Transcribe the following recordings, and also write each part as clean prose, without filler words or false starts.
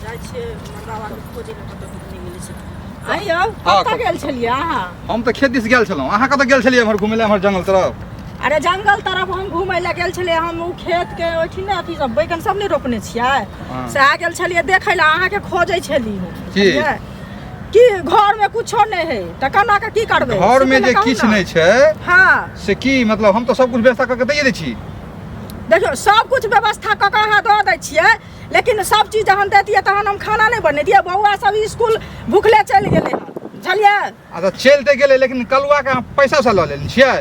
जाइ छियै हमर बाबा के खोजे ले कतौ नहीं गेलै से आइयो कतऽ गेल छलियै अहाँ हम तऽ खेत दिस गेल छलहुँ अहाँ कतऽ गेल छलियै हमर घुमै लए हमर जंगल तरफ अरे जंगल तरफ हम घुमै लए गेल छलियै हम उ खेत के ओठी ने अथी सब बैगन सब नहीं रोपने छियै सएह गेल छलियै देखै लए अहाँ के खोजै छलियै कि घर में कुछो नहीं है त कना के की करबै घर में जे किछ नहीं छै हां से की मतलब हम तो सब कुछ व्यवस्था करके दैये दै छी देखियो सब कुछ व्यवस्था क के अहाँ दऽ दै छियै लेकिन सब चीज जहन दैतियै तहन हम खाना नहीं बनैतियै बौआ सब स्कूल भूखले चलि गेलै बुझलियै अच्छा चलते गेलै लेकिन कलुआ के पैसा से लऽ लेने छियै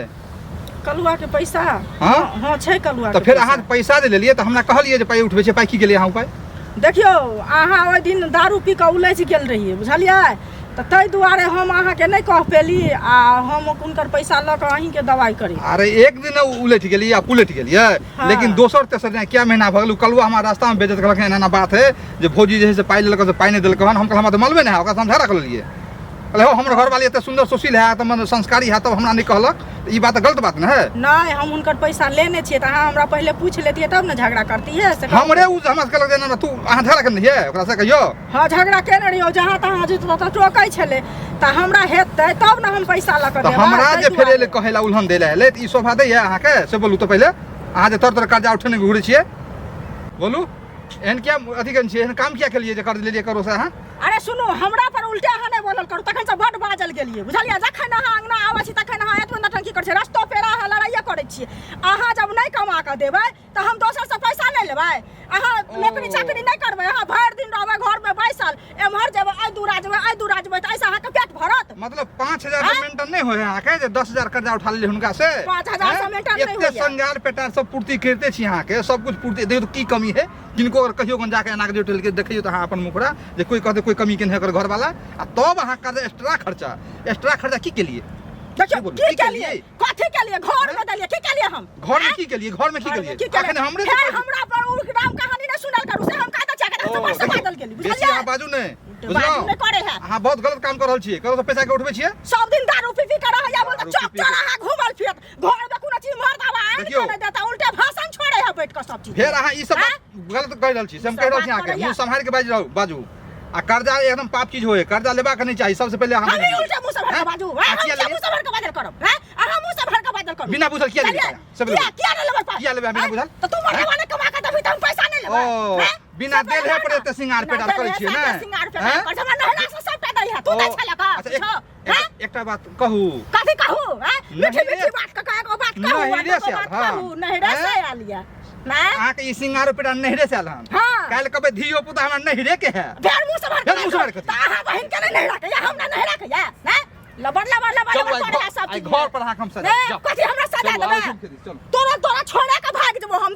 कलुआ के पैसा हां हां छै कलुआ तऽ फिर अहाँ पैसा जे लेलियै तऽ हमरा कहलियै जे पाइ उठबै छै पाइ की गेलियै अहाँ पाइ देखियो अहाँ ओइ दिन दारू पी के उलझि गेल रहियै बुझलियै तऽ तै दुआरे हम अहाँ के नहीं कह पेली आ हम हुनकर पैसा लऽ के अहीं के दवाई करी अरे एक दिन उलझ गेलियै या पुलट गेलियै लेकिन दोसर तेसर दिन क्या महीना भऽ गेल कलुआ हमरा रास्ता में बेइज्जत करलक एना बात है जे भौजी जे है से पाइ लेलक से पाइ नहीं देलक हम कहल हमरा तऽ मालूमे नहीं है ओकरा समझा रख लेलियै अरे हो हमर घर वाली एते सुंदर सुशील है त मन संस्कारी है तब हमरा नहीं कहलक ई बात गलत बात न है नहीं हम उनकर पैसा लेने छियै त अहाँ हमरा पहले पूछ लेतियै तब न झगड़ा करतियै से हमरे उ हमरा कहलक जे ना तू अहाँ झगड़ा करने है ओकरा से कहियो हां झगड़ा केने रहियो जहां तहां जे त टोकै छले त हमरा हेतै तब न हम पैसा ल के देब त हमरा जे फेरे ले कहेला उल्हन देला ले ई शोभा दै है अहाँ के से बोलू त पहले अहाँ जे तर कर्जा उठने घुरे छियै बोलू एहन क्या अथी कन छियै एहन काम क्या केलियै जे कर्ज लेलियै करो से अहाँ अरे सुनो हमरा पर उल्टा अहाँ नहीं बोलल करू तखन से बड बाजल गेलियै बुझलियै जखन अहाँ अंगना आबै छी तखन अहाँ एतबे नटंकी करै छी रस्तो पेरा अहाँ लड़ाइया करै छियै अहाँ जब नहीं कमा के देबै त हम दोसर से पैसा नहीं लेबै अहाँ नौकरी चाकरी नहीं करबै अहाँ भर दिन रहबै घर में बैसल एमहर जेबै आई दूरा जेबै त ऐसा अहाँ के पेट भरत मतलब 5000 से मेंटेन नहीं होय अहाँ के जे 10000 कर्जा उठा लेलियै हुनका से 5000 से मेंटेन नहीं होय एते संगार पेटार सब पूर्ति करते छी अहाँ के सब कुछ पूर्ति देखियो तो की कमी है किनको अगर कहियो गन जाके एना के जोटल के देखियो त अहाँ अपन मुखरा जे कोई कहते कोई कमी केन है कर घर वाला आ तब अहाँ कर्जा एक्स्ट्रा खर्चा की के लिए देखियो की के लिए कथि के लिए घर में देलिए की के लिए हम घर में की के लिए अखन हमरे से हमरा पर उल्टाम कहानी न सुनल करू से हम कहता छै के समझ से बादल गेली बुझलियै अहाँ बाजू नहीं बुझलो नहीं करे है अहाँ बहुत गलत काम कर रहल छी करो तो पैसा के उठबै छियै सब दिन दारू पी के रह जा बोल चुप अहाँ घुमल फिरत घर में कोनो चीज मार दवा आन कर देता उल्टा भाषण छोड़े है बैठ के सब चीज फिर अहाँ ई सब गलत कह रहल छी से हम कह रहल छी अहाँ के मुंह संभाल के बाजू आ कर्जा एकदम पाप चीज होय कर्जा लेबा के नहीं चाहिए सबसे पहले हम उल्टा मुंह संभाल के बाजू मुंह संभाल के बाजल करब अहाँ मुंह संभाल के बाजल करब बिना बुझल किया लेबे सब क्या लेबे पाप किया लेबे बिना बुझल तो तुम मरवाने कमा के देबी त हम पैसा नहीं लेबे बिना देल है पड़े त सिंगार पेटार करै छियै ना सिंगार पेटार कर हमरा नहला से सब दै है तू दै छला का अच्छा एकटा बात कहू कथि कहू मीठी बात का कहू बात कहू नहरे से आलिया ना आ के ई सिंगार पेटार नहरे से आल हम काल कबे धियो पुता हमरा नहरे के है फेर मुंह से भर के अहाँ बहन के नहरा के या हमरा नहरा के या ना लबड़ करे सब घर पर हम सजा कथि हमरा सजा देबे तोरा छोड़े के भाग जबो हम